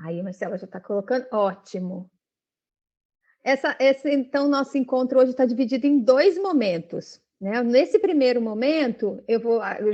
Aí, Marcela já está colocando, ótimo. Então, nosso encontro hoje está dividido em 2 momentos, né? Nesse primeiro momento, eu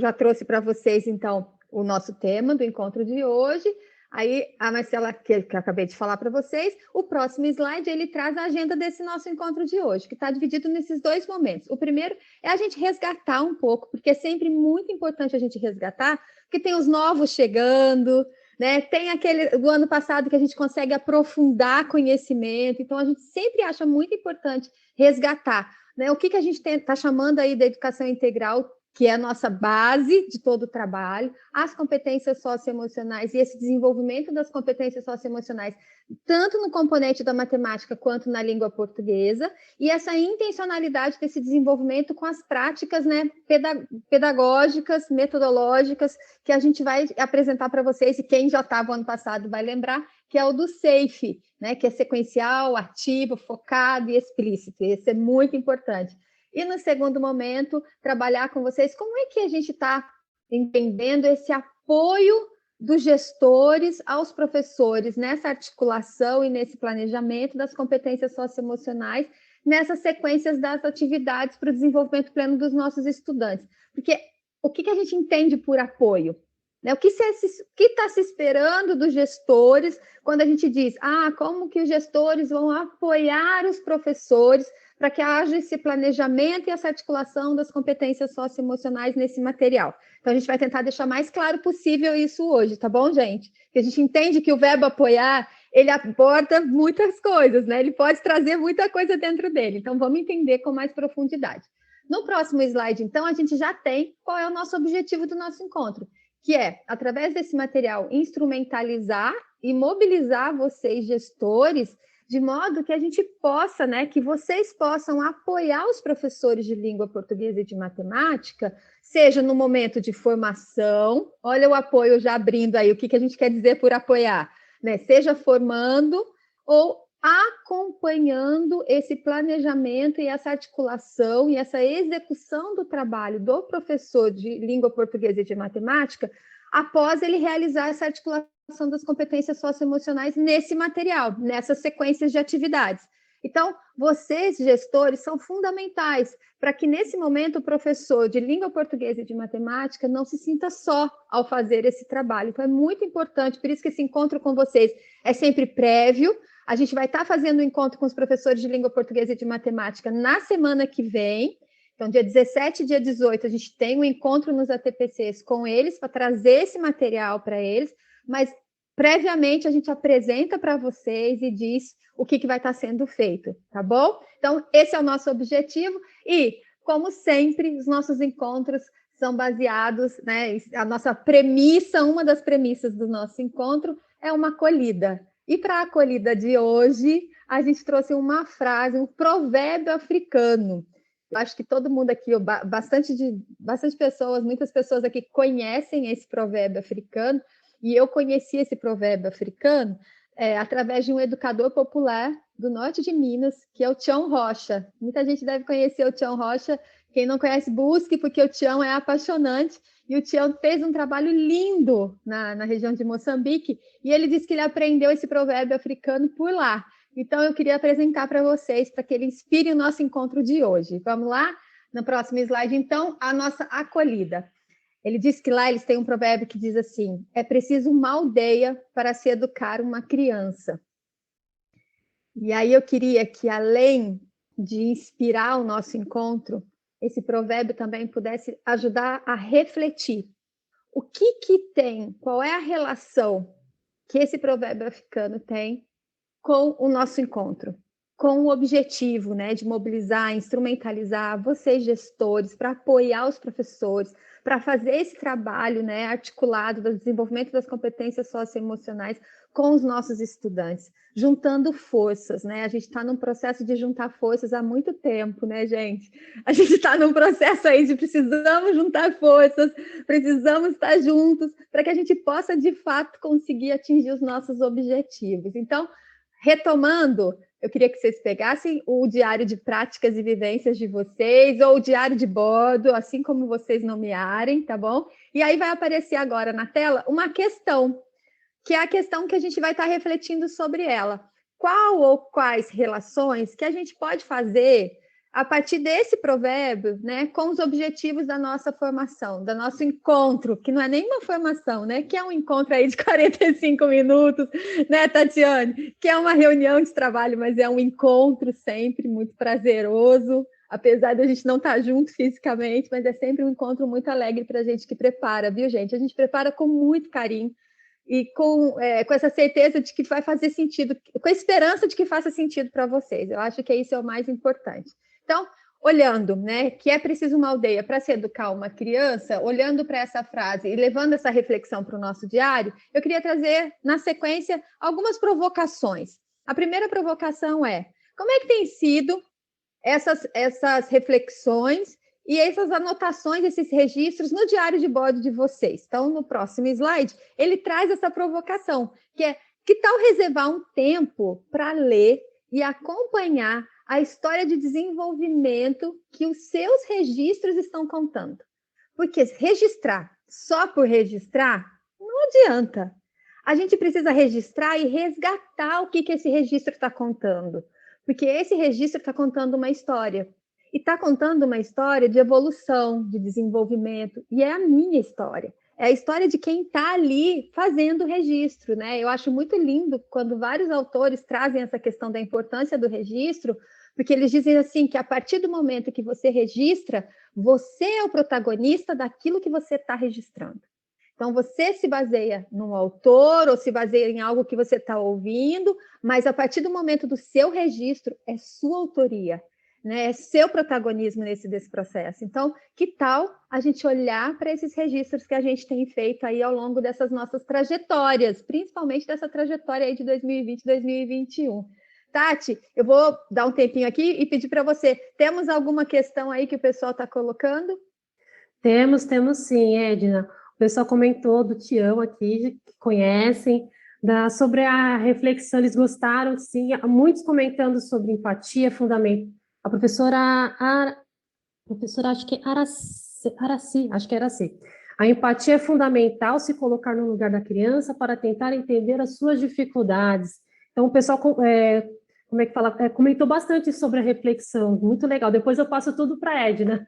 já trouxe para vocês, então, o nosso tema do encontro de hoje. Aí, a Marcela, que eu acabei de falar para vocês, o próximo slide, ele traz a agenda desse nosso encontro de hoje, que está dividido nesses 2 momentos. O primeiro é a gente resgatar um pouco, porque é sempre muito importante a gente resgatar, porque tem os novos chegando, né? Tem aquele do ano passado que a gente consegue aprofundar conhecimento, então a gente sempre acha muito importante resgatar, né? O que a gente está chamando aí da educação integral, que é a nossa base de todo o trabalho, as competências socioemocionais e esse desenvolvimento das competências socioemocionais, tanto no componente da matemática quanto na língua portuguesa, e essa intencionalidade desse desenvolvimento com as práticas, né, pedagógicas, metodológicas, que a gente vai apresentar para vocês, e quem já estava ano passado vai lembrar, que é o do SAFE, né, que é sequencial, ativo, focado e explícito. Esse é muito importante. E no segundo momento, trabalhar com vocês como é que a gente está entendendo esse apoio dos gestores aos professores nessa articulação e nesse planejamento das competências socioemocionais, nessas sequências das atividades para o desenvolvimento pleno dos nossos estudantes. Porque o que a gente entende por apoio? Né? O que está se esperando dos gestores quando a gente diz, como que os gestores vão apoiar os professores para que haja esse planejamento e essa articulação das competências socioemocionais nesse material. Então, a gente vai tentar deixar mais claro possível isso hoje, tá bom, gente? Porque a gente entende que o verbo apoiar, ele aborda muitas coisas, né? Ele pode trazer muita coisa dentro dele. Então, vamos entender com mais profundidade. No próximo slide, então, a gente já tem qual é o nosso objetivo do nosso encontro, que é, através desse material, instrumentalizar e mobilizar vocês, gestores, de modo que a gente possa, né, que vocês possam apoiar os professores de língua portuguesa e de matemática, seja no momento de formação, olha o apoio já abrindo aí, o que a gente quer dizer por apoiar, né? Seja formando ou acompanhando esse planejamento e essa articulação e essa execução do trabalho do professor de língua portuguesa e de matemática, após ele realizar essa articulação das competências socioemocionais nesse material, nessas sequências de atividades. Então, vocês, gestores, são fundamentais para que, nesse momento, o professor de língua portuguesa e de matemática não se sinta só ao fazer esse trabalho. Então, é muito importante, por isso que esse encontro com vocês é sempre prévio. A gente vai estar fazendo um encontro com os professores de língua portuguesa e de matemática na semana que vem. Então, dia 17 e dia 18, a gente tem um encontro nos ATPCs com eles para trazer esse material para eles, mas previamente a gente apresenta para vocês e diz o que vai estar sendo feito, tá bom? Então, esse é o nosso objetivo e, como sempre, os nossos encontros são baseados, né? A nossa premissa, uma das premissas do nosso encontro é uma acolhida. E para a acolhida de hoje, a gente trouxe uma frase, um provérbio africano. Eu acho que todo mundo aqui, bastante pessoas, muitas pessoas aqui conhecem esse provérbio africano, e eu conheci esse provérbio africano através de um educador popular do norte de Minas, que é o Tião Rocha. Muita gente deve conhecer o Tião Rocha. Quem não conhece, busque, porque o Tião é apaixonante. E o Tião fez um trabalho lindo na região de Moçambique, e ele disse que ele aprendeu esse provérbio africano por lá. Então, eu queria apresentar para vocês, para que ele inspire o nosso encontro de hoje. Vamos lá? No próximo slide, então, a nossa acolhida. Ele diz que lá eles têm um provérbio que diz assim: é preciso uma aldeia para se educar uma criança. E aí eu queria que, além de inspirar o nosso encontro, esse provérbio também pudesse ajudar a refletir. O que tem, qual é a relação que esse provérbio africano tem com o nosso encontro? Com o objetivo, né, de mobilizar, instrumentalizar vocês, gestores, para apoiar os professores, para fazer esse trabalho, né, articulado do desenvolvimento das competências socioemocionais com os nossos estudantes, juntando forças, né? A gente está num processo de juntar forças há muito tempo, né, gente? A gente está num processo aí de precisamos juntar forças, precisamos estar juntos para que a gente possa, de fato, conseguir atingir os nossos objetivos. Então, retomando, eu queria que vocês pegassem o diário de práticas e vivências de vocês, ou o diário de bordo, assim como vocês nomearem, tá bom? E aí vai aparecer agora na tela uma questão, que é a questão que a gente vai estar refletindo sobre ela. Qual ou quais relações que a gente pode fazer a partir desse provérbio, né, com os objetivos da nossa formação, do nosso encontro, que não é nem uma formação, né, que é um encontro aí de 45 minutos, né, Tatiane? Que é uma reunião de trabalho, mas é um encontro sempre muito prazeroso, apesar de a gente não estar junto fisicamente, mas é sempre um encontro muito alegre para a gente que prepara, viu, gente? A gente prepara com muito carinho e com essa certeza de que vai fazer sentido, com a esperança de que faça sentido para vocês. Eu acho que isso é o mais importante. Então, olhando, né, que é preciso uma aldeia para se educar uma criança, olhando para essa frase e levando essa reflexão para o nosso diário, eu queria trazer, na sequência, algumas provocações. A primeira provocação é: como é que tem sido essas reflexões e essas anotações, esses registros no diário de bordo de vocês? Então, no próximo slide, ele traz essa provocação, que é: que tal reservar um tempo para ler e acompanhar a história de desenvolvimento que os seus registros estão contando? Porque registrar só por registrar não adianta. A gente precisa registrar e resgatar o que esse registro está contando. Porque esse registro está contando uma história. E está contando uma história de evolução, de desenvolvimento. E é a minha história. É a história de quem está ali fazendo o registro, né? Eu acho muito lindo quando vários autores trazem essa questão da importância do registro, porque eles dizem assim que a partir do momento que você registra, você é o protagonista daquilo que você está registrando. Então, você se baseia num autor ou se baseia em algo que você está ouvindo, mas a partir do momento do seu registro, é sua autoria, né? É seu protagonismo desse processo. Então, que tal a gente olhar para esses registros que a gente tem feito aí ao longo dessas nossas trajetórias, principalmente dessa trajetória aí de 2020, 2021. Tati, eu vou dar um tempinho aqui e pedir para você, temos alguma questão aí que o pessoal está colocando? Temos sim, Edna. O pessoal comentou do Tião aqui, que conhecem, sobre a reflexão, eles gostaram, sim, muitos comentando sobre empatia fundamental. A professora acho que é Araci, acho que era assim. A empatia é fundamental se colocar no lugar da criança para tentar entender as suas dificuldades. Então, o pessoal, como é que fala? Comentou bastante sobre a reflexão, muito legal. Depois eu passo tudo para a Edna.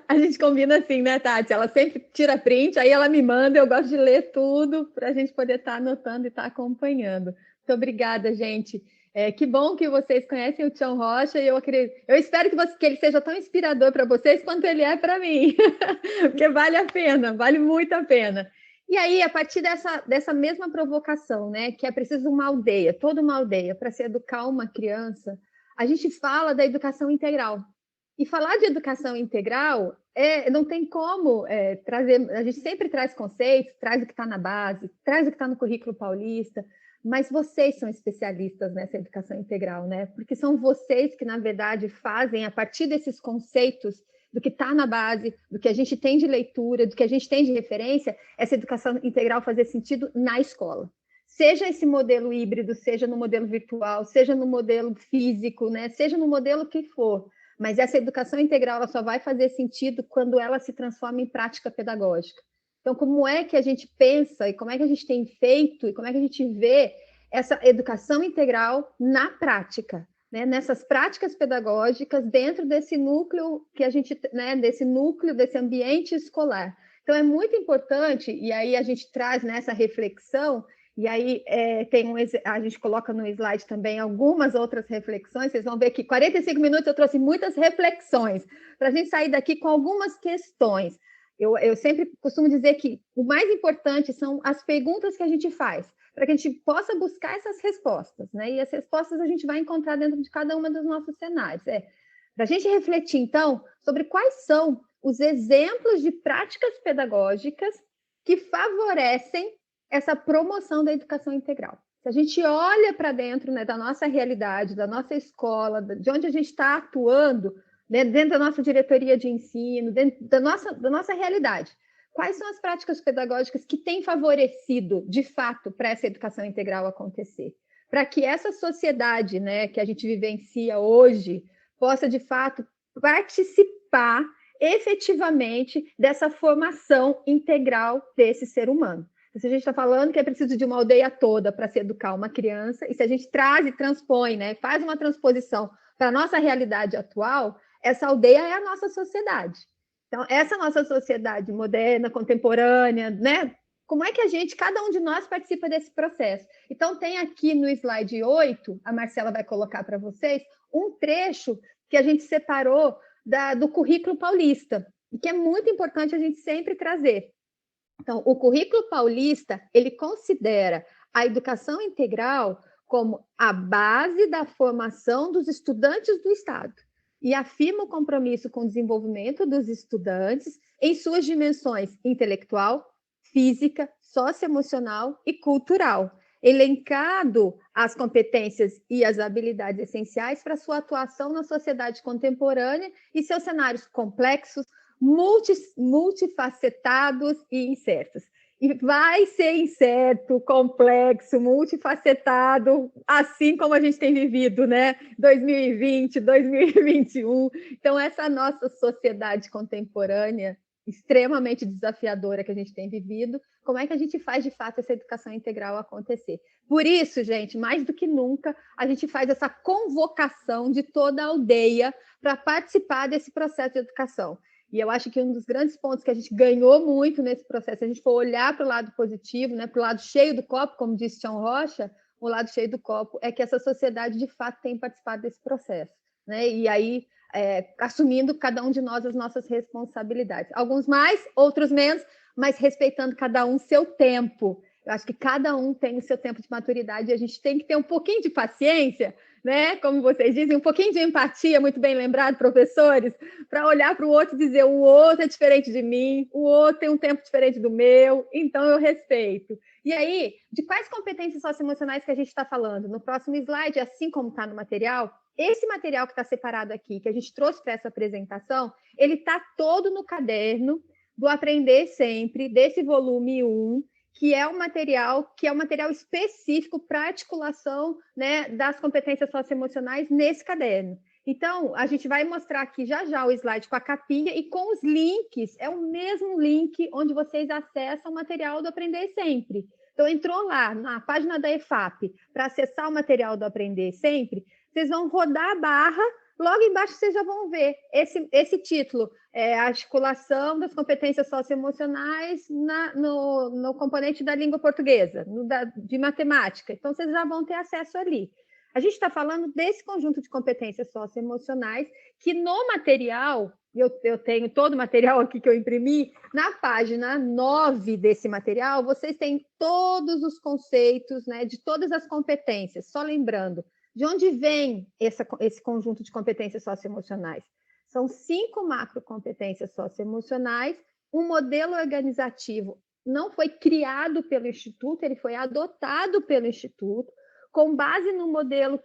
A gente combina assim, né, Tati? Ela sempre tira print, aí ela me manda, eu gosto de ler tudo para a gente poder estar anotando e estar acompanhando. Muito obrigada, gente. Que bom que vocês conhecem o Tião Rocha e eu espero que ele seja tão inspirador para vocês quanto ele é para mim, porque vale a pena, vale muito a pena. E aí, a partir dessa mesma provocação, né, que é preciso uma aldeia, toda uma aldeia, para se educar uma criança, a gente fala da educação integral. E falar de educação integral não tem como trazer. A gente sempre traz conceitos, traz o que está na base, traz o que está no currículo paulista, mas vocês são especialistas nessa educação integral, né? Porque são vocês que, na verdade, fazem, a partir desses conceitos, do que está na base, do que a gente tem de leitura, do que a gente tem de referência, essa educação integral fazer sentido na escola. Seja esse modelo híbrido, seja no modelo virtual, seja no modelo físico, né? Seja no modelo que for. Mas essa educação integral ela só vai fazer sentido quando ela se transforma em prática pedagógica. Então, como é que a gente pensa e como é que a gente tem feito e como é que a gente vê essa educação integral na prática, né? Nessas práticas pedagógicas dentro desse núcleo que a gente, né, desse ambiente escolar. Então, é muito importante, e aí a gente traz nessa reflexão. E aí a gente coloca no slide também algumas outras reflexões. Vocês vão ver que 45 minutos eu trouxe muitas reflexões para a gente sair daqui com algumas questões. Eu sempre costumo dizer que o mais importante são as perguntas que a gente faz, para que a gente possa buscar essas respostas, né? E as respostas a gente vai encontrar dentro de cada uma dos nossos cenários. Para a gente refletir, então, sobre quais são os exemplos de práticas pedagógicas que favorecem essa promoção da educação integral. Se a gente olha para dentro, né, da nossa realidade, da nossa escola, de onde a gente está atuando, né, dentro da nossa diretoria de ensino, dentro da nossa realidade, quais são as práticas pedagógicas que têm favorecido, de fato, para essa educação integral acontecer? Para que essa sociedade, né, que a gente vivencia hoje possa, de fato, participar efetivamente dessa formação integral desse ser humano. Se a gente está falando que é preciso de uma aldeia toda para se educar uma criança, e se a gente traz e transpõe, né, faz uma transposição para a nossa realidade atual, essa aldeia é a nossa sociedade. Então, essa nossa sociedade moderna, contemporânea, né? Como é que cada um de nós participa desse processo? Então, tem aqui no slide 8, a Marcela vai colocar para vocês, um trecho que a gente separou do currículo paulista, que é muito importante a gente sempre trazer. Então, o currículo paulista, ele considera a educação integral como a base da formação dos estudantes do Estado e afirma o compromisso com o desenvolvimento dos estudantes em suas dimensões intelectual, física, socioemocional e cultural, elencado as competências e as habilidades essenciais para sua atuação na sociedade contemporânea e seus cenários complexos, multifacetados e incertos. E vai ser incerto, complexo, multifacetado, assim como a gente tem vivido, né? 2020, 2021. Então, essa nossa sociedade contemporânea, extremamente desafiadora que a gente tem vivido, como é que a gente faz, de fato, essa educação integral acontecer? Por isso, gente, mais do que nunca, a gente faz essa convocação de toda a aldeia para participar desse processo de educação. E eu acho que um dos grandes pontos que a gente ganhou muito nesse processo, se a gente for olhar para o lado positivo, né, para o lado cheio do copo, como disse Tião Rocha, o lado cheio do copo é que essa sociedade, de fato, tem participado desse processo. Né? E aí, assumindo cada um de nós as nossas responsabilidades. Alguns mais, outros menos, mas respeitando cada um seu tempo. Eu acho que cada um tem o seu tempo de maturidade e a gente tem que ter um pouquinho de paciência, né? Como vocês dizem, um pouquinho de empatia, muito bem lembrado, professores, para olhar para o outro e dizer: o outro é diferente de mim, o outro tem um tempo diferente do meu, então eu respeito. E aí, de quais competências socioemocionais que a gente está falando? No próximo slide, assim como está no material, esse material que está separado aqui, que a gente trouxe para essa apresentação, ele está todo no caderno do Aprender Sempre, desse volume 1, que é um material específico para articulação, né, das competências socioemocionais nesse caderno. Então, a gente vai mostrar aqui já o slide com a capinha e com os links, é o mesmo link onde vocês acessam o material do Aprender Sempre. Então, entrou lá na página da EFAP para acessar o material do Aprender Sempre, vocês vão rodar a barra, logo embaixo vocês já vão ver esse título, articulação das competências socioemocionais no componente da língua portuguesa, de matemática. Então, vocês já vão ter acesso ali. A gente está falando desse conjunto de competências socioemocionais que no material, eu tenho todo o material aqui que eu imprimi, na página 9 desse material, vocês têm todos os conceitos, né, de todas as competências. Só lembrando, de onde vem esse conjunto de competências socioemocionais? São 5 macrocompetências socioemocionais, um modelo organizativo não foi criado pelo Instituto, ele foi adotado pelo Instituto, com base no modelo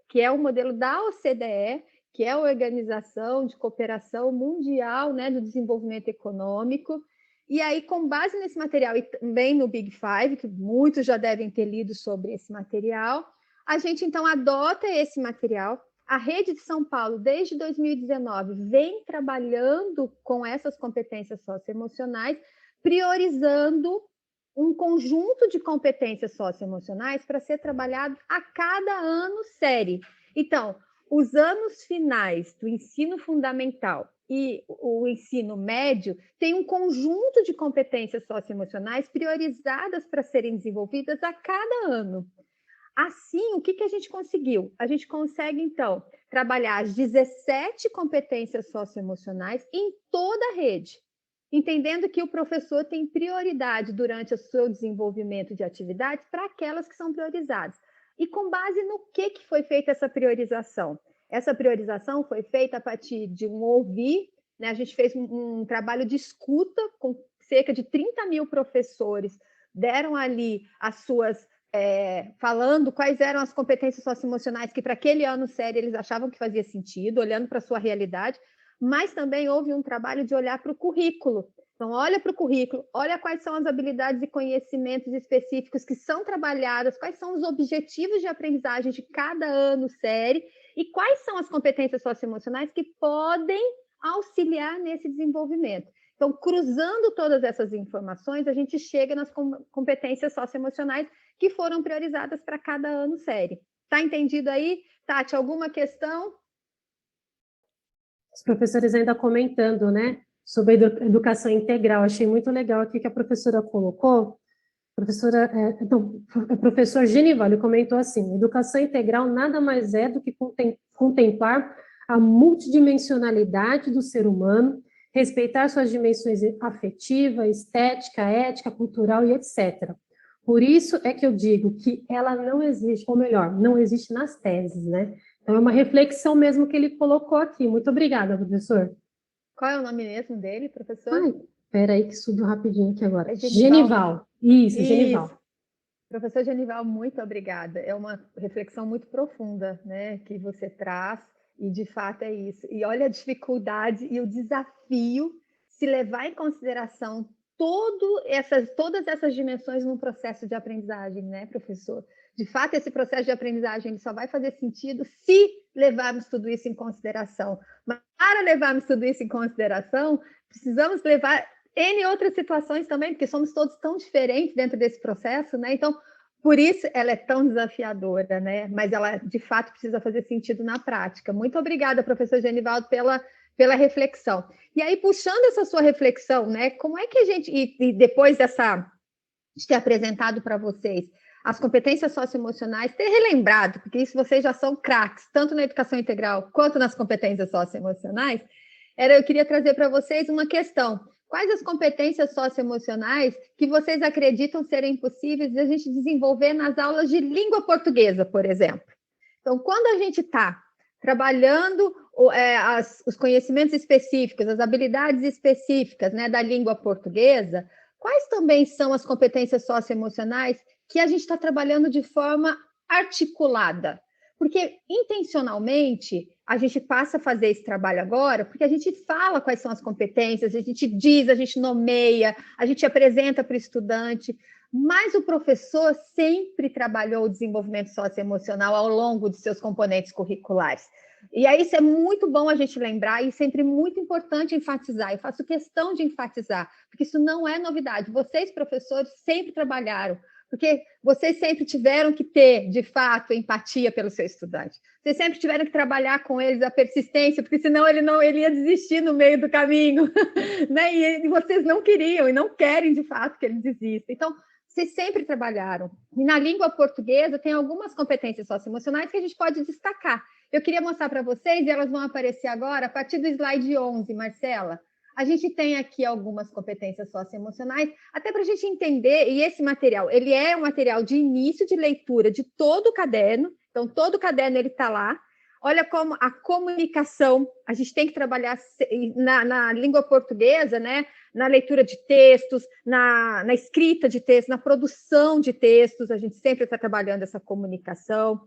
que é o modelo da OCDE, que é a Organização de Cooperação Mundial, né, do Desenvolvimento Econômico. E aí, com base nesse material e também no Big Five, que muitos já devem ter lido sobre esse material, a gente, então, adota esse material. A Rede de São Paulo, desde 2019, vem trabalhando com essas competências socioemocionais, priorizando um conjunto de competências socioemocionais para ser trabalhado a cada ano série. Então, os anos finais do ensino fundamental e o ensino médio têm um conjunto de competências socioemocionais priorizadas para serem desenvolvidas a cada ano. Assim, o que a gente conseguiu? A gente consegue, então, trabalhar as 17 competências socioemocionais em toda a rede, entendendo que o professor tem prioridade durante o seu desenvolvimento de atividades para aquelas que são priorizadas. E com base no que foi feita essa priorização? Essa priorização foi feita a partir de um ouvir, né? A gente fez um trabalho de escuta com cerca de 30 mil professores, deram ali as suas falando quais eram as competências socioemocionais que para aquele ano sério eles achavam que fazia sentido, olhando para a sua realidade, mas também houve um trabalho de olhar para o currículo. Então, olha para o currículo, olha quais são as habilidades e conhecimentos específicos que são trabalhadas, quais são os objetivos de aprendizagem de cada ano série e quais são as competências socioemocionais que podem auxiliar nesse desenvolvimento. Então, cruzando todas essas informações, a gente chega nas competências socioemocionais que foram priorizadas para cada ano série. Está entendido aí? Tati, alguma questão? Os professores ainda comentando, né, sobre a educação integral. Achei muito legal aqui que a professora colocou. O professor Genival, ele comentou assim: educação integral nada mais é do que contemplar a multidimensionalidade do ser humano, respeitar suas dimensões afetiva, estética, ética, cultural e etc. Por isso é que eu digo que ela não existe, ou melhor, não existe nas teses, né? Então é uma reflexão mesmo que ele colocou aqui. Muito obrigada, professor. Qual é o nome mesmo dele, professor? Ai, espera aí que subiu rapidinho aqui agora. É Genival. Isso, Isso. Genival. Professor Genival, muito obrigada. É uma reflexão muito profunda, né, que você traz, e de fato é isso. E olha a dificuldade e o desafio se levar em consideração todas essas dimensões num processo de aprendizagem, né, professor? De fato, esse processo de aprendizagem só vai fazer sentido se levarmos tudo isso em consideração. Mas para levarmos tudo isso em consideração, precisamos levar N outras situações também, porque somos todos tão diferentes dentro desse processo, né? Então, por isso ela é tão desafiadora, né? Mas ela, de fato, precisa fazer sentido na prática. Muito obrigada, professor Genivaldo, pela reflexão. E aí, puxando essa sua reflexão, né? Como é que a gente, e depois de ter apresentado para vocês as competências socioemocionais, ter relembrado, porque isso vocês já são craques, tanto na educação integral quanto nas competências socioemocionais, eu queria trazer para vocês uma questão. Quais as competências socioemocionais que vocês acreditam serem possíveis de a gente desenvolver nas aulas de língua portuguesa, por exemplo? Então, quando a gente está trabalhando os conhecimentos específicos, as habilidades específicas, né, da língua portuguesa, quais também são as competências socioemocionais que a gente está trabalhando de forma articulada? Porque, intencionalmente, a gente passa a fazer esse trabalho agora, porque a gente fala quais são as competências, a gente diz, a gente nomeia, a gente apresenta para o estudante, mas o professor sempre trabalhou o desenvolvimento socioemocional ao longo de seus componentes curriculares. E aí isso é muito bom a gente lembrar e sempre muito importante enfatizar. Eu faço questão de enfatizar, porque isso não é novidade. Vocês, professores, sempre trabalharam, porque vocês sempre tiveram que ter, de fato, empatia pelo seu estudante. Vocês sempre tiveram que trabalhar com eles a persistência, porque senão ele ia desistir no meio do caminho, né? E vocês não queriam e não querem, de fato, que ele desista. Então, vocês sempre trabalharam. E na língua portuguesa tem algumas competências socioemocionais que a gente pode destacar. Eu queria mostrar para vocês, e elas vão aparecer agora, a partir do slide 11, Marcela. A gente tem aqui algumas competências socioemocionais, até para a gente entender, e esse material, ele é um material de início de leitura de todo o caderno, então todo o caderno ele está lá. Olha como a comunicação, a gente tem que trabalhar na língua portuguesa, né? Na leitura de textos, na escrita de textos, na produção de textos, a gente sempre está trabalhando essa comunicação.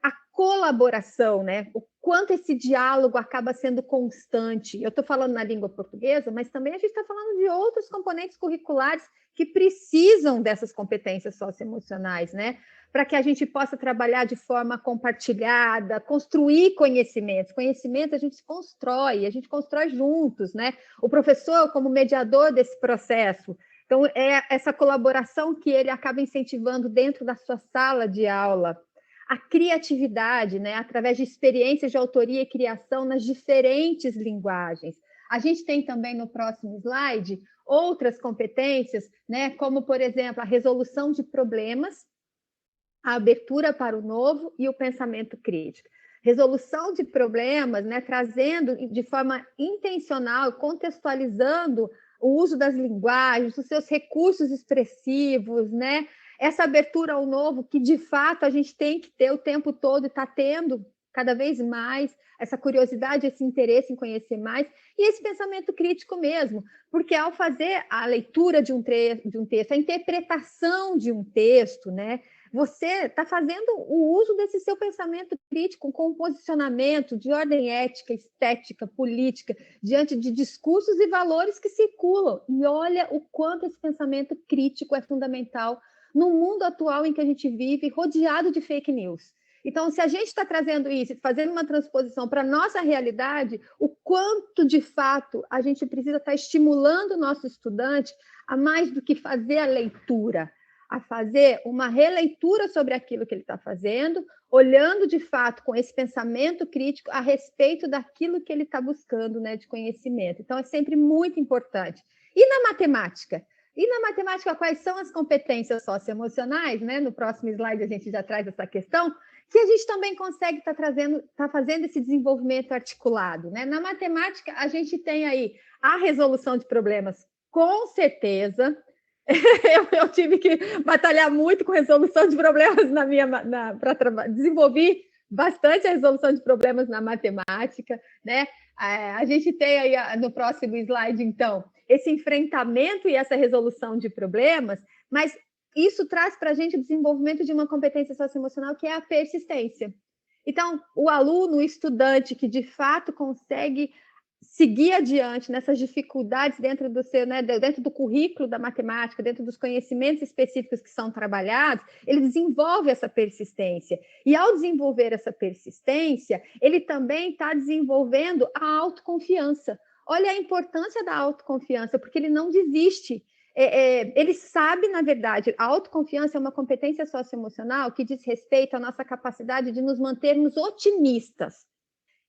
A colaboração, né? O quanto esse diálogo acaba sendo constante. Eu estou falando na língua portuguesa, mas também a gente está falando de outros componentes curriculares que precisam dessas competências socioemocionais, né? Para que a gente possa trabalhar de forma compartilhada, construir conhecimentos. Conhecimento a gente constrói juntos, né? O professor, como mediador desse processo. Então, é essa colaboração que ele acaba incentivando dentro da sua sala de aula. A criatividade, né, através de experiências de autoria e criação nas diferentes linguagens. A gente tem também no próximo slide outras competências, né, como, por exemplo, a resolução de problemas, a abertura para o novo e o pensamento crítico. Resolução de problemas, né, trazendo de forma intencional, contextualizando o uso das linguagens, os seus recursos expressivos, né? Essa abertura ao novo, que de fato a gente tem que ter o tempo todo e está tendo cada vez mais, essa curiosidade, esse interesse em conhecer mais, e esse pensamento crítico mesmo, porque ao fazer a leitura de um texto, a interpretação de um texto, né, você está fazendo o uso desse seu pensamento crítico com um posicionamento de ordem ética, estética, política, diante de discursos e valores que circulam. E olha o quanto esse pensamento crítico é fundamental no mundo atual em que a gente vive, rodeado de fake news. Então, se a gente está trazendo isso, fazendo uma transposição para a nossa realidade, o quanto, de fato, a gente precisa estar estimulando o nosso estudante a mais do que fazer a leitura, a fazer uma releitura sobre aquilo que ele está fazendo, olhando, de fato, com esse pensamento crítico a respeito daquilo que ele está buscando, né, de conhecimento. Então, é sempre muito importante. E na matemática? Quais são as competências socioemocionais? Né? No próximo slide a gente já traz essa questão, que a gente também consegue estar fazendo esse desenvolvimento articulado. Né? Na matemática, a gente tem aí a resolução de problemas, com certeza. Eu tive que batalhar muito com resolução de problemas para desenvolver bastante a resolução de problemas na matemática, né? A gente tem aí no próximo slide, então, esse enfrentamento e essa resolução de problemas, mas isso traz para a gente o desenvolvimento de uma competência socioemocional que é a persistência. Então, o aluno, o estudante que de fato consegue seguir adiante nessas dificuldades dentro do seu, né, dentro do currículo da matemática, dentro dos conhecimentos específicos que são trabalhados, ele desenvolve essa persistência. E ao desenvolver essa persistência, ele também está desenvolvendo a autoconfiança. Olha a importância da autoconfiança, porque ele não desiste. Ele sabe, na verdade, a autoconfiança é uma competência socioemocional que diz respeito à nossa capacidade de nos mantermos otimistas.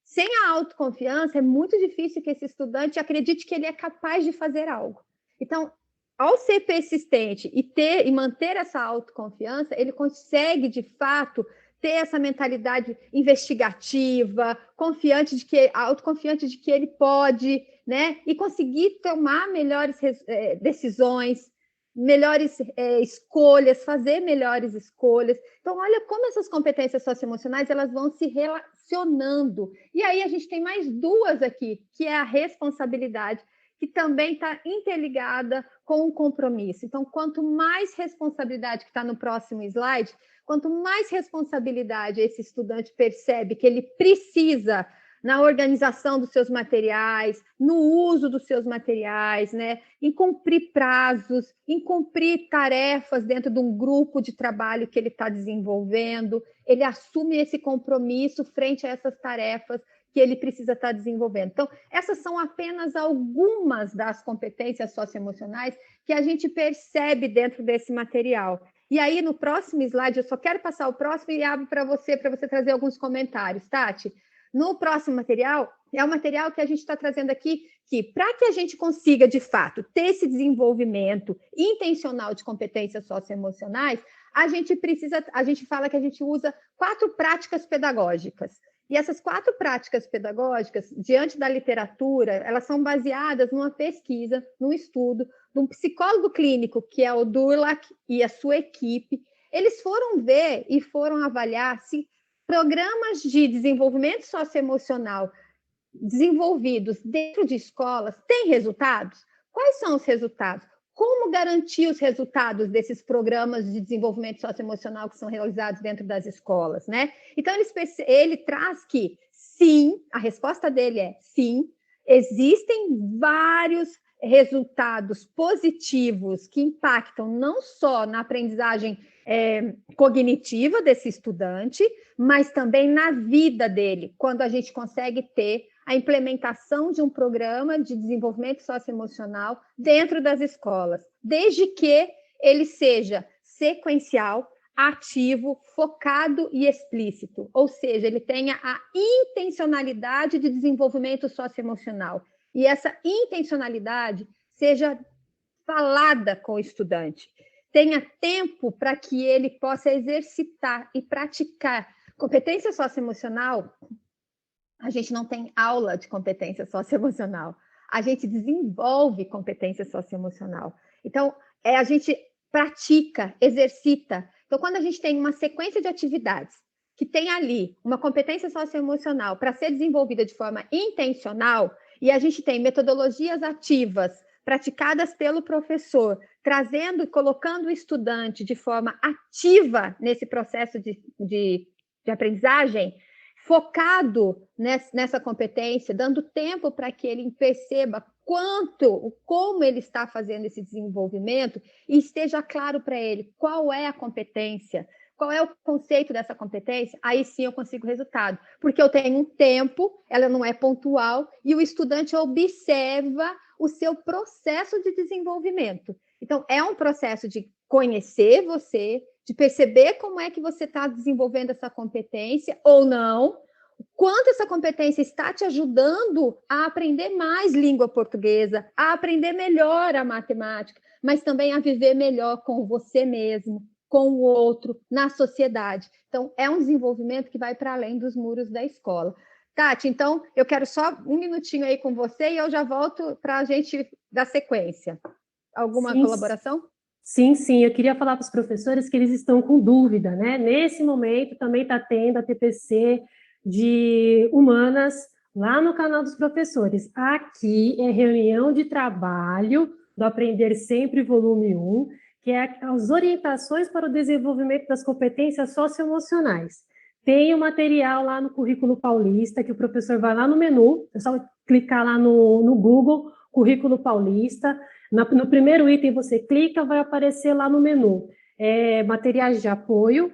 Sem a autoconfiança, é muito difícil que esse estudante acredite que ele é capaz de fazer algo. Então, ao ser persistente e manter essa autoconfiança, ele consegue, de fato, ter essa mentalidade investigativa, autoconfiante de que ele pode, né? E conseguir tomar melhores decisões, melhores escolhas, fazer melhores escolhas. Então, olha como essas competências socioemocionais elas vão se relacionando. E aí a gente tem mais duas aqui, que é a responsabilidade, que também está interligada com o compromisso. Então, quanto mais responsabilidade, que está no próximo slide, quanto mais responsabilidade esse estudante percebe que ele precisa na organização dos seus materiais, no uso dos seus materiais, né? Em cumprir prazos, em cumprir tarefas dentro de um grupo de trabalho que ele está desenvolvendo, ele assume esse compromisso frente a essas tarefas que ele precisa estar desenvolvendo. Então, essas são apenas algumas das competências socioemocionais que a gente percebe dentro desse material. E aí, no próximo slide, eu só quero passar o próximo e abro para você trazer alguns comentários, Tati. No próximo material, é o material que a gente está trazendo aqui, que para que a gente consiga, de fato, ter esse desenvolvimento intencional de competências socioemocionais, a gente fala que a gente usa 4 práticas pedagógicas. E essas 4 práticas pedagógicas, diante da literatura, elas são baseadas numa pesquisa, num estudo, de um psicólogo clínico, que é o Durlach e a sua equipe. Eles foram ver e foram avaliar se programas de desenvolvimento socioemocional desenvolvidos dentro de escolas têm resultados? Quais são os resultados? Como garantir os resultados desses programas de desenvolvimento socioemocional que são realizados dentro das escolas, né? Então, ele traz que, sim, a resposta dele é sim, existem vários resultados positivos que impactam não só na aprendizagem cognitiva desse estudante, mas também na vida dele, quando a gente consegue ter a implementação de um programa de desenvolvimento socioemocional dentro das escolas, desde que ele seja sequencial, ativo, focado e explícito, ou seja, ele tenha a intencionalidade de desenvolvimento socioemocional, e essa intencionalidade seja falada com o estudante, tenha tempo para que ele possa exercitar e praticar. Competência socioemocional, a gente não tem aula de competência socioemocional, a gente desenvolve competência socioemocional. Então, a gente pratica, exercita. Então, quando a gente tem uma sequência de atividades que tem ali uma competência socioemocional para ser desenvolvida de forma intencional, e a gente tem metodologias ativas praticadas pelo professor, colocando o estudante de forma ativa nesse processo de aprendizagem, focado nessa competência, dando tempo para que ele perceba como ele está fazendo esse desenvolvimento e esteja claro para ele qual é a competência, qual é o conceito dessa competência, aí sim eu consigo resultado, porque eu tenho um tempo, ela não é pontual, e o estudante observa o seu processo de desenvolvimento. Então, é um processo de conhecer você, de perceber como é que você está desenvolvendo essa competência ou não, quanto essa competência está te ajudando a aprender mais língua portuguesa, a aprender melhor a matemática, mas também a viver melhor com você mesmo, com o outro, na sociedade. Então, é um desenvolvimento que vai para além dos muros da escola. Tati, então, eu quero só um minutinho aí com você e eu já volto para a gente dar sequência. Alguma Sim, colaboração? sim. Eu queria falar para os professores que eles estão com dúvida, né? Nesse momento também está tendo a TPC de humanas lá no canal dos professores. Aqui é reunião de trabalho do Aprender Sempre, volume 1, que é as orientações para o desenvolvimento das competências socioemocionais. Tem o material lá no Currículo Paulista, que o professor vai lá no menu, é só clicar lá no Google, Currículo Paulista. No primeiro item você clica, vai aparecer lá no menu materiais de apoio,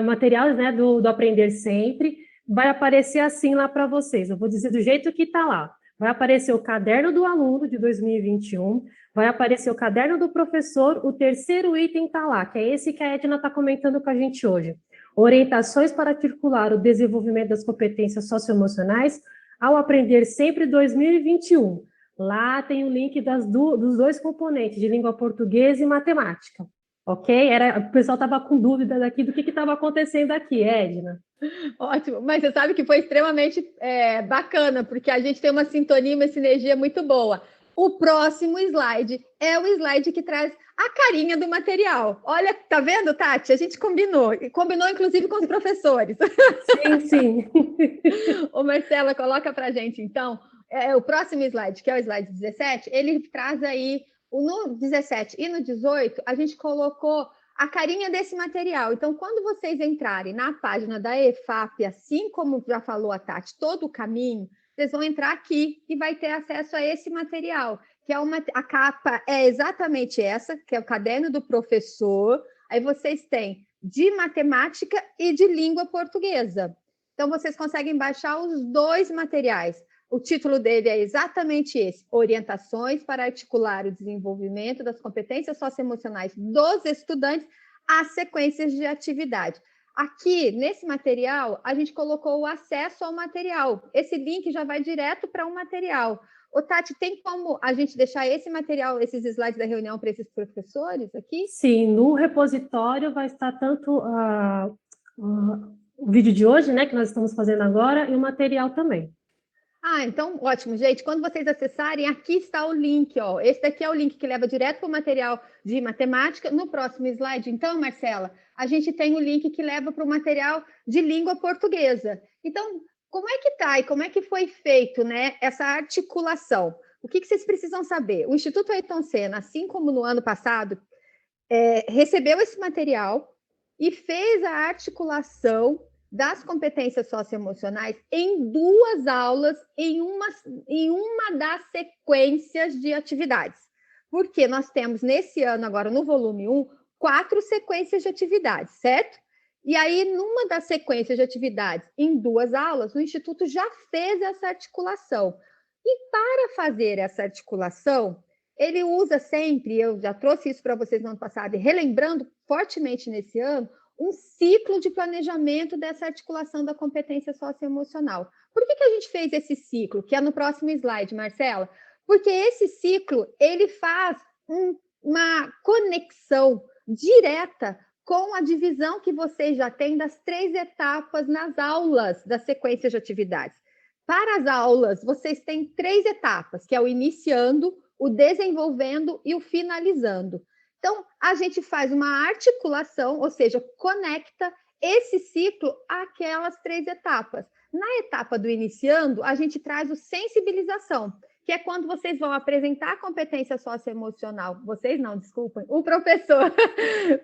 materiais, né, do Aprender Sempre, vai aparecer assim lá para vocês. Eu vou dizer do jeito que está lá. Vai aparecer o caderno do aluno de 2021, vai aparecer o caderno do professor, o terceiro item está lá, que é esse que a Edna está comentando com a gente hoje. Orientações para articular o desenvolvimento das competências socioemocionais ao Aprender Sempre 2021. Lá tem o link dos dois componentes, de língua portuguesa e matemática. Ok? O pessoal estava com dúvida daqui do que estava acontecendo aqui, Edna. Ótimo, mas você sabe que foi extremamente bacana, porque a gente tem uma sintonia, uma sinergia muito boa. O próximo slide é o slide que traz a carinha do material. Olha, tá vendo, Tati? A gente combinou inclusive com os professores. Sim. Ô, Marcela, coloca para a gente, então, o próximo slide, que é o slide 17, ele traz aí, no 17 e no 18, a gente colocou a carinha desse material. Então, quando vocês entrarem na página da EFAP, assim como já falou a Tati, todo o caminho, vocês vão entrar aqui e vai ter acesso a esse material, que é a capa é exatamente essa, que é o caderno do professor. Aí vocês têm de matemática e de língua portuguesa. Então, vocês conseguem baixar os dois materiais. O título dele é exatamente esse: Orientações para articular o desenvolvimento das competências socioemocionais dos estudantes às sequências de atividade. Aqui, nesse material, a gente colocou o acesso ao material. Esse link já vai direto para o material. Ô, Tati, tem como a gente deixar esse material, esses slides da reunião para esses professores aqui? Sim, no repositório vai estar tanto o vídeo de hoje, né, que nós estamos fazendo agora, e o material também. Então, ótimo, gente. Quando vocês acessarem, aqui está o link, ó. Esse daqui é o link que leva direto para o material de matemática. No próximo slide, então, Marcela, a gente tem o link que leva para o material de língua portuguesa. Então, como é que está e como é que foi feito, né, essa articulação? O que vocês precisam saber? O Instituto Ayrton Senna, assim como no ano passado, recebeu esse material e fez a articulação das competências socioemocionais em 2 aulas, em uma das sequências de atividades. Porque nós temos, nesse ano, agora no volume 1, 4 sequências de atividades, certo? E aí, numa das sequências de atividades, em 2 aulas, o Instituto já fez essa articulação. E para fazer essa articulação, ele usa sempre, eu já trouxe isso para vocês no ano passado, e relembrando fortemente nesse ano, um ciclo de planejamento dessa articulação da competência socioemocional. Por que a gente fez esse ciclo? Que é no próximo slide, Marcela. Porque esse ciclo, ele faz uma conexão direta com a divisão que vocês já têm das 3 etapas nas aulas da sequência de atividades. Para as aulas, vocês têm 3 etapas, que é o iniciando, o desenvolvendo e o finalizando. Então, a gente faz uma articulação, ou seja, conecta esse ciclo àquelas 3 etapas. Na etapa do iniciando, a gente traz o sensibilização, que é quando vocês vão apresentar a competência socioemocional. Vocês não, desculpem, o professor.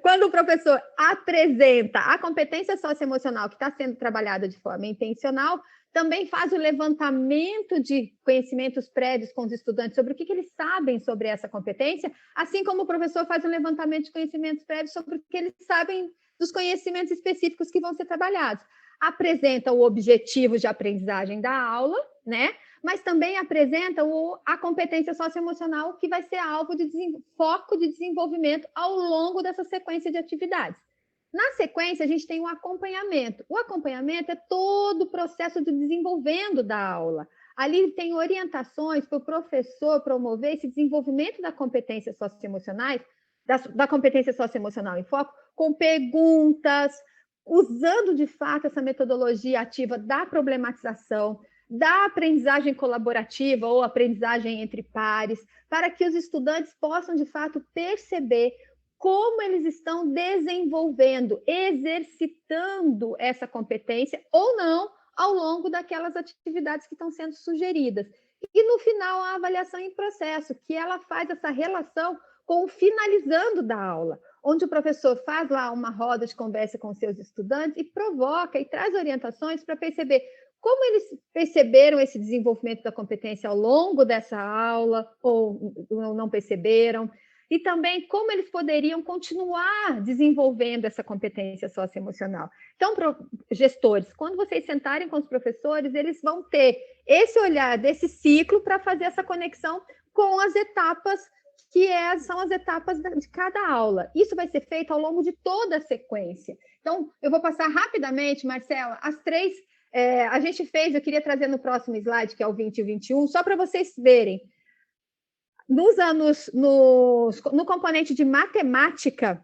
Quando o professor apresenta a competência socioemocional que está sendo trabalhada de forma intencional, também faz o levantamento de conhecimentos prévios com os estudantes sobre o que eles sabem sobre essa competência, assim como o professor faz um levantamento de conhecimentos prévios sobre o que eles sabem dos conhecimentos específicos que vão ser trabalhados. Apresenta o objetivo de aprendizagem da aula, né? Mas também apresenta a competência socioemocional, que vai ser alvo de foco de desenvolvimento ao longo dessa sequência de atividades. Na sequência, a gente tem um acompanhamento. O acompanhamento é todo o processo de desenvolvendo da aula. Ali tem orientações para o professor promover esse desenvolvimento da competência socioemocional, da competência socioemocional em foco, com perguntas, usando de fato essa metodologia ativa da problematização, da aprendizagem colaborativa ou aprendizagem entre pares, para que os estudantes possam de fato perceber como eles estão desenvolvendo, exercitando essa competência ou não ao longo daquelas atividades que estão sendo sugeridas. E no final, a avaliação em processo, que ela faz essa relação com o finalizando da aula, onde o professor faz lá uma roda de conversa com seus estudantes e provoca e traz orientações para perceber como eles perceberam esse desenvolvimento da competência ao longo dessa aula ou não perceberam, e também como eles poderiam continuar desenvolvendo essa competência socioemocional. Então, gestores, quando vocês sentarem com os professores, eles vão ter esse olhar desse ciclo para fazer essa conexão com as etapas que são as etapas de cada aula. Isso vai ser feito ao longo de toda a sequência. Então, eu vou passar rapidamente, Marcela, as três. A gente fez, eu queria trazer no próximo slide, que é o 20 e o 21, só para vocês verem. No componente de matemática,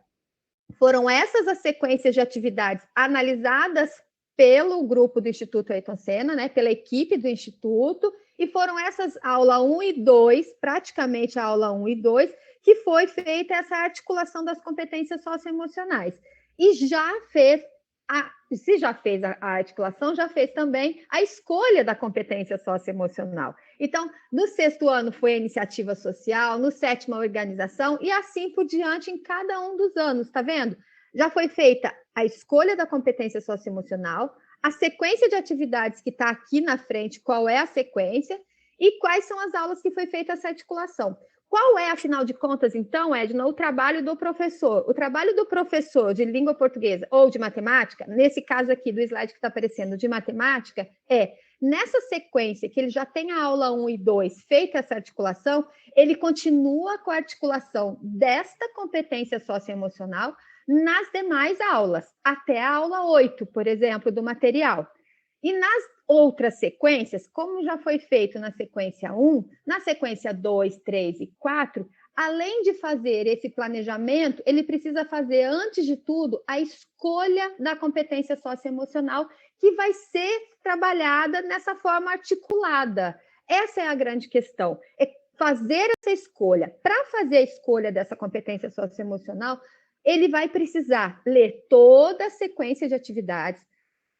foram essas as sequências de atividades analisadas pelo grupo do Instituto Ayrton Senna, né, pela equipe do Instituto, e foram essas aula 1 e 2, praticamente a aula 1 e 2, que foi feita essa articulação das competências socioemocionais. E se já fez a articulação, já fez também a escolha da competência socioemocional. Então, no 6º ano foi a iniciativa social, no 7º a organização, e assim por diante em cada um dos anos, tá vendo? Já foi feita a escolha da competência socioemocional, a sequência de atividades que está aqui na frente, qual é a sequência, e quais são as aulas que foi feita essa articulação. Qual é, afinal de contas, então, Edna, o trabalho do professor? O trabalho do professor de língua portuguesa ou de matemática, nesse caso aqui do slide que está aparecendo de matemática, nessa sequência que ele já tem a aula 1 e 2 feita essa articulação, ele continua com a articulação desta competência socioemocional nas demais aulas, até a aula 8, por exemplo, do material. E nas outras sequências, como já foi feito na sequência 1, na sequência 2, 3 e 4, além de fazer esse planejamento, ele precisa fazer, antes de tudo, a escolha da competência socioemocional, que vai ser trabalhada nessa forma articulada. Essa é a grande questão, é fazer essa escolha. Para fazer a escolha dessa competência socioemocional, ele vai precisar ler toda a sequência de atividades,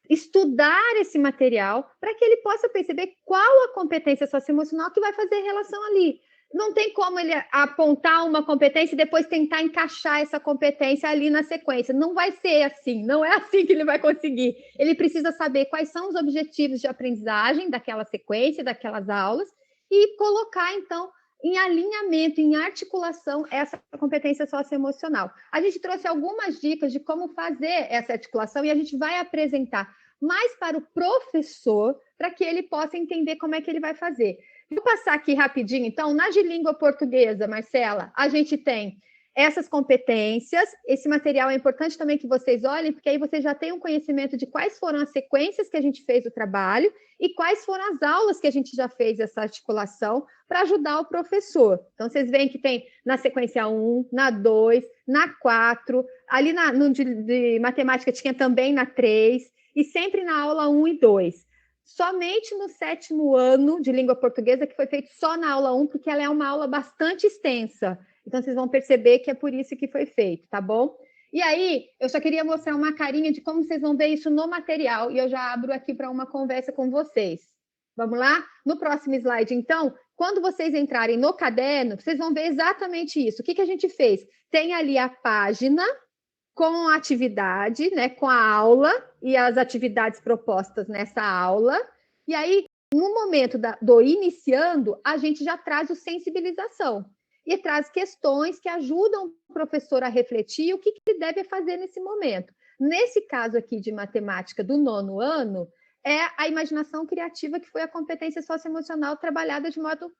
estudar esse material para que ele possa perceber qual a competência socioemocional que vai fazer relação ali. Não tem como ele apontar uma competência e depois tentar encaixar essa competência ali na sequência. Não vai ser assim, não é assim que ele vai conseguir. Ele precisa saber quais são os objetivos de aprendizagem daquela sequência, daquelas aulas, e colocar, então, em alinhamento, em articulação, essa competência socioemocional. A gente trouxe algumas dicas de como fazer essa articulação e a gente vai apresentar mais para o professor, para que ele possa entender como é que ele vai fazer. Vou passar aqui rapidinho, então, na de língua portuguesa, Marcela, a gente tem essas competências. Esse material é importante também que vocês olhem, porque aí vocês já têm um conhecimento de quais foram as sequências que a gente fez o trabalho e quais foram as aulas que a gente já fez essa articulação para ajudar o professor. Então, vocês veem que tem na sequência 1, na 2, na 4, ali no de matemática tinha também na 3, e sempre na aula 1 e 2. Somente no 7º ano de língua portuguesa, que foi feito só na aula 1, porque ela é uma aula bastante extensa. Então, vocês vão perceber que é por isso que foi feito, tá bom? E aí, eu só queria mostrar uma carinha de como vocês vão ver isso no material, e eu já abro aqui para uma conversa com vocês. Vamos lá? No próximo slide, então, quando vocês entrarem no caderno, vocês vão ver exatamente isso. O que a gente fez? Tem ali a página com a atividade, né, com a aula e as atividades propostas nessa aula. E aí, no momento do iniciando, a gente já traz o sensibilização e traz questões que ajudam o professor a refletir o que ele deve fazer nesse momento. Nesse caso aqui de matemática do 9º ano, é a imaginação criativa, que foi a competência socioemocional trabalhada de modo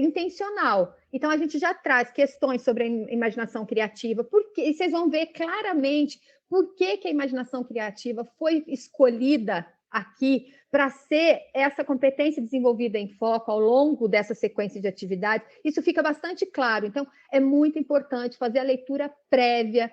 intencional. Então, a gente já traz questões sobre a imaginação criativa, porque, e vocês vão ver claramente por que a imaginação criativa foi escolhida aqui para ser essa competência desenvolvida em foco ao longo dessa sequência de atividades. Isso fica bastante claro. Então, é muito importante fazer a leitura prévia,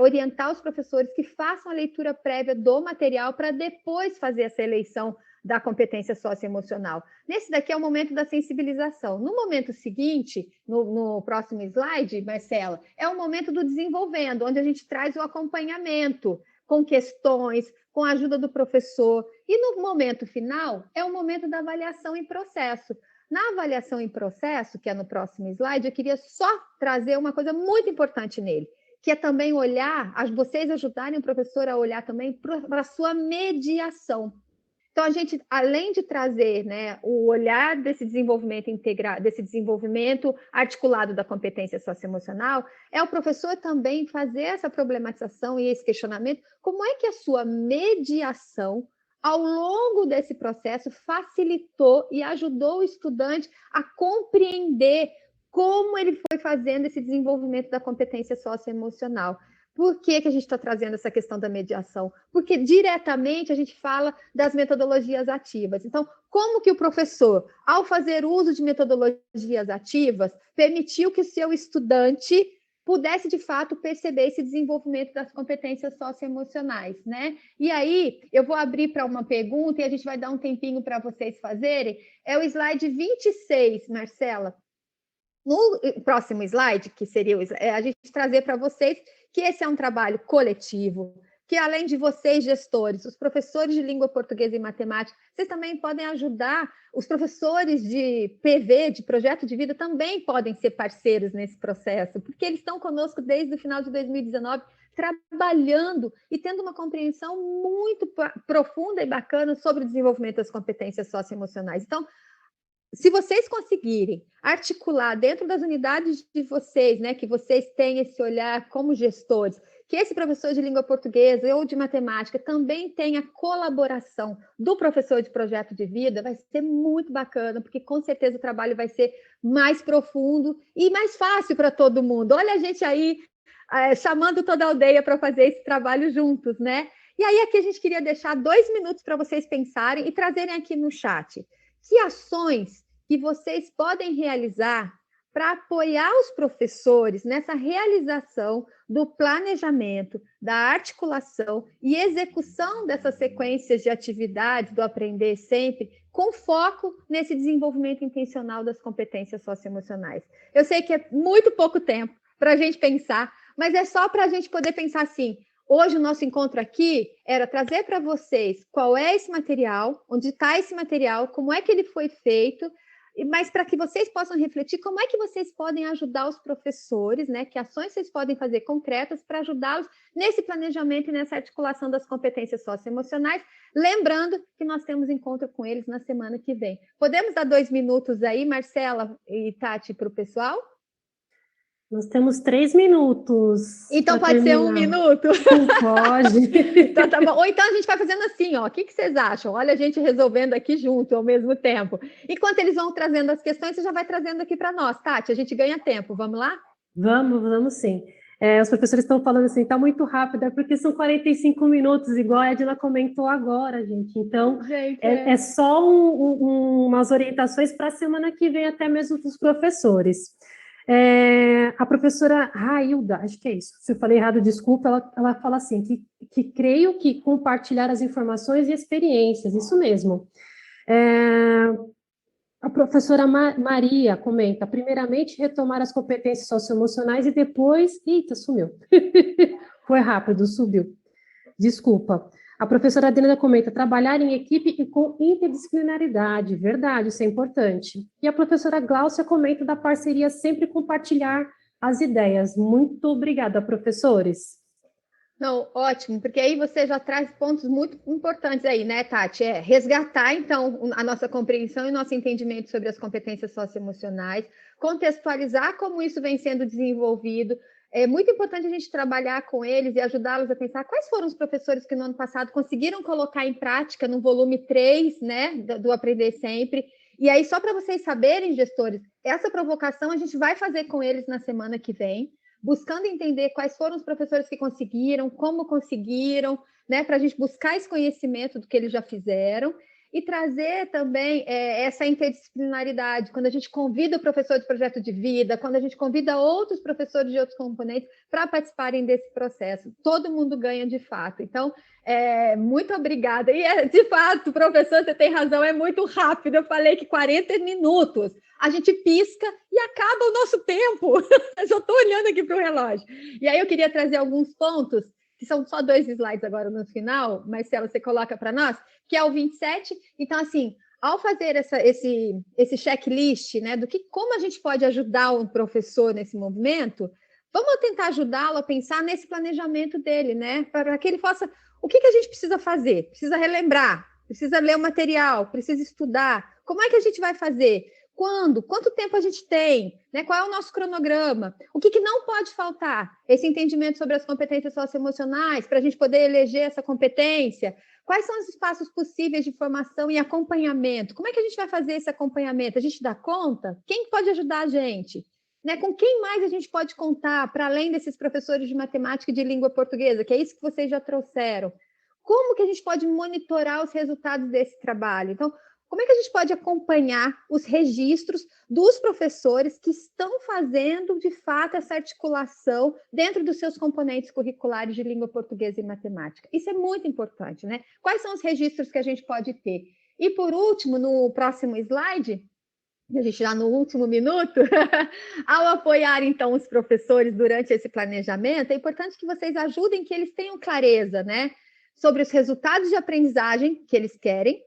orientar os professores que façam a leitura prévia do material para depois fazer essa eleição da competência socioemocional. Nesse daqui é o momento da sensibilização. No momento seguinte, no próximo slide, Marcela, é o momento do desenvolvendo, onde a gente traz o acompanhamento com questões, com a ajuda do professor. E no momento final, é o momento da avaliação em processo. Na avaliação em processo, que é no próximo slide, eu queria só trazer uma coisa muito importante nele, que é também olhar, vocês ajudarem o professor a olhar também para a sua mediação. Então, a gente, além de trazer, né, o olhar desse desenvolvimento integral, desse desenvolvimento articulado da competência socioemocional, é o professor também fazer essa problematização e esse questionamento, como é que a sua mediação, ao longo desse processo, facilitou e ajudou o estudante a compreender como ele foi fazendo esse desenvolvimento da competência socioemocional. Por que a gente está trazendo essa questão da mediação? Porque diretamente a gente fala das metodologias ativas. Então, como que o professor, ao fazer uso de metodologias ativas, permitiu que o seu estudante pudesse, de fato, perceber esse desenvolvimento das competências socioemocionais, né? E aí, eu vou abrir para uma pergunta e a gente vai dar um tempinho para vocês fazerem. É o slide 26, Marcela. No próximo slide, que seria a gente trazer para vocês que esse é um trabalho coletivo, que além de vocês, gestores, os professores de língua portuguesa e matemática, vocês também podem ajudar, os professores de PV, de projeto de vida, também podem ser parceiros nesse processo, porque eles estão conosco desde o final de 2019, trabalhando e tendo uma compreensão muito profunda e bacana sobre o desenvolvimento das competências socioemocionais. Então, se vocês conseguirem articular dentro das unidades de vocês, né, que vocês têm esse olhar como gestores, que esse professor de língua portuguesa ou de matemática também tenha colaboração do professor de projeto de vida, vai ser muito bacana, porque com certeza o trabalho vai ser mais profundo e mais fácil para todo mundo. Olha a gente aí chamando toda a aldeia para fazer esse trabalho juntos, né? E aí aqui a gente queria deixar 2 minutos para vocês pensarem e trazerem aqui no chat. Que ações que vocês podem realizar para apoiar os professores nessa realização do planejamento, da articulação e execução dessas sequências de atividades do Aprender Sempre, com foco nesse desenvolvimento intencional das competências socioemocionais? Eu sei que é muito pouco tempo para a gente pensar, mas é só para a gente poder pensar assim. Hoje o nosso encontro aqui era trazer para vocês qual é esse material, onde está esse material, como é que ele foi feito, mas para que vocês possam refletir como é que vocês podem ajudar os professores, né? Que ações vocês podem fazer concretas para ajudá-los nesse planejamento e nessa articulação das competências socioemocionais, lembrando que nós temos encontro com eles na semana que vem. Podemos dar 2 minutos aí, Marcela e Tati, para o pessoal? Nós temos 3 minutos. Então pode ser 1 minuto? Não pode. Então tá bom. Ou então a gente vai fazendo assim, ó. O que vocês acham? Olha a gente resolvendo aqui junto ao mesmo tempo. Enquanto eles vão trazendo as questões, você já vai trazendo aqui para nós, Tati. A gente ganha tempo. Vamos lá? Vamos sim. Os professores estão falando assim, está muito rápido, é porque são 45 minutos, igual a Edna comentou agora, gente. Então, é só umas orientações para a semana que vem, até mesmo dos professores. A professora Railda, acho que é isso, se eu falei errado, desculpa, ela fala assim, que creio que compartilhar as informações e experiências, isso mesmo. A professora Maria comenta, primeiramente retomar as competências socioemocionais e depois, eita, sumiu, foi rápido, subiu, desculpa. A professora Adriana comenta, trabalhar em equipe e com interdisciplinaridade, verdade, isso é importante. E a professora Gláucia comenta da parceria sempre compartilhar as ideias. Muito obrigada, professores. Não, ótimo, porque aí você já traz pontos muito importantes aí, né, Tati? É resgatar, então, a nossa compreensão e nosso entendimento sobre as competências socioemocionais, contextualizar como isso vem sendo desenvolvido. É muito importante a gente trabalhar com eles e ajudá-los a pensar quais foram os professores que no ano passado conseguiram colocar em prática no volume 3, né, do Aprender Sempre. E aí, só para vocês saberem, gestores, essa provocação a gente vai fazer com eles na semana que vem, buscando entender quais foram os professores que conseguiram, como conseguiram, né, para a gente buscar esse conhecimento do que eles já fizeram e trazer também essa interdisciplinaridade, quando a gente convida o professor de projeto de vida, quando a gente convida outros professores de outros componentes para participarem desse processo. Todo mundo ganha de fato. Então, muito obrigada. E, de fato, professor, você tem razão, é muito rápido. Eu falei que 40 minutos. A gente pisca e acaba o nosso tempo. Eu já estou olhando aqui para o relógio. E aí eu queria trazer alguns pontos, que são só 2 slides agora no final, Marcelo, você coloca para nós, que é o 27. Então, assim, ao fazer esse checklist, né, como a gente pode ajudar um professor nesse movimento, vamos tentar ajudá-lo a pensar nesse planejamento dele, né, para que ele possa... O que a gente precisa fazer? Precisa relembrar, precisa ler o material, precisa estudar. Como é que a gente vai fazer? Quando? Quanto tempo a gente tem? Né? Qual é o nosso cronograma? O que não pode faltar? Esse entendimento sobre as competências socioemocionais, para a gente poder eleger essa competência. Quais são os espaços possíveis de formação e acompanhamento? Como é que a gente vai fazer esse acompanhamento? A gente dá conta? Quem pode ajudar a gente? Né? Com quem mais a gente pode contar, para além desses professores de matemática e de língua portuguesa, que é isso que vocês já trouxeram? Como que a gente pode monitorar os resultados desse trabalho? Então, como é que a gente pode acompanhar os registros dos professores que estão fazendo, de fato, essa articulação dentro dos seus componentes curriculares de língua portuguesa e matemática? Isso é muito importante, né? Quais são os registros que a gente pode ter? E, por último, no próximo slide, a gente já no último minuto, ao apoiar, então, os professores durante esse planejamento, é importante que vocês ajudem que eles tenham clareza, né? Sobre os resultados de aprendizagem que eles querem,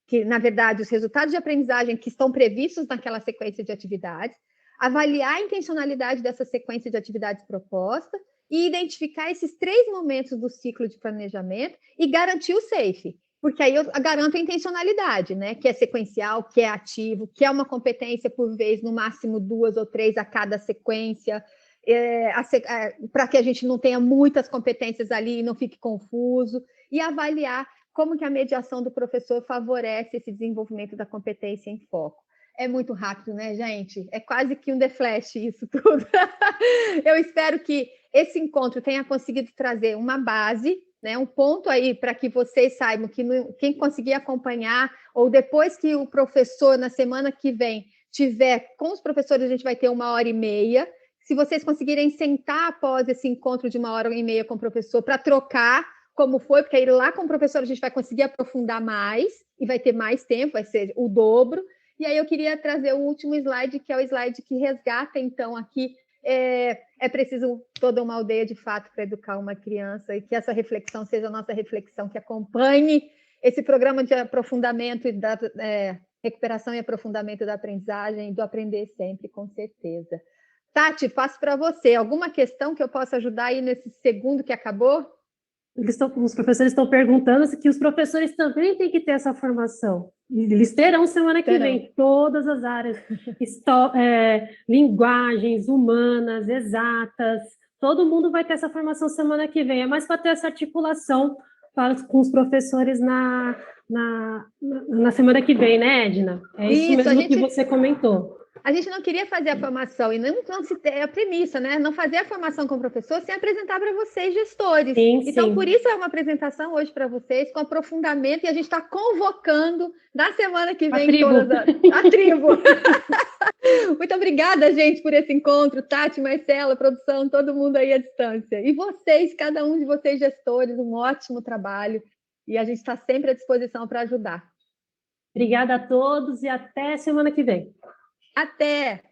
que, na verdade, os resultados de aprendizagem que estão previstos naquela sequência de atividades, avaliar a intencionalidade dessa sequência de atividades proposta e identificar esses 3 momentos do ciclo de planejamento e garantir o SAFE, porque aí eu garanto a intencionalidade, né? Que é sequencial, que é ativo, que é uma competência por vez, no máximo 2 ou 3 a cada sequência, para que a gente não tenha muitas competências ali e não fique confuso, e avaliar como que a mediação do professor favorece esse desenvolvimento da competência em foco. É muito rápido, né, gente? É quase que um The Flash isso tudo. Eu espero que esse encontro tenha conseguido trazer uma base, né, um ponto aí para que vocês saibam que quem conseguir acompanhar, ou depois que o professor, na semana que vem, tiver com os professores, a gente vai ter 1h30. Se vocês conseguirem sentar após esse encontro de 1h30 com o professor para trocar como foi, porque aí lá com o professor a gente vai conseguir aprofundar mais e vai ter mais tempo, vai ser o dobro. E aí eu queria trazer o último slide, que é o slide que resgata, então, aqui, é preciso toda uma aldeia, de fato, para educar uma criança, e que essa reflexão seja a nossa reflexão, que acompanhe esse programa de aprofundamento e da recuperação e aprofundamento da aprendizagem e do aprender sempre, com certeza. Tati, passo para você. Alguma questão que eu possa ajudar aí nesse segundo que acabou? Os professores estão perguntando se que os professores também têm que ter essa formação. Eles terão semana que vem, todas as áreas, linguagens, humanas, exatas, todo mundo vai ter essa formação semana que vem. É mais para ter essa articulação com os professores na semana que vem, né, Edna? É isso mesmo que você comentou. A gente não queria fazer a formação, e não se tem a premissa, né? Não fazer a formação com o professor sem apresentar para vocês, gestores. Sim, então, sim. Por isso é uma apresentação hoje para vocês, com aprofundamento, e a gente está convocando na semana que vem a tribo. Muito obrigada, gente, por esse encontro. Tati, Marcela, produção, todo mundo aí à distância. E vocês, cada um de vocês, gestores, um ótimo trabalho. E a gente está sempre à disposição para ajudar. Obrigada a todos e até semana que vem. Até!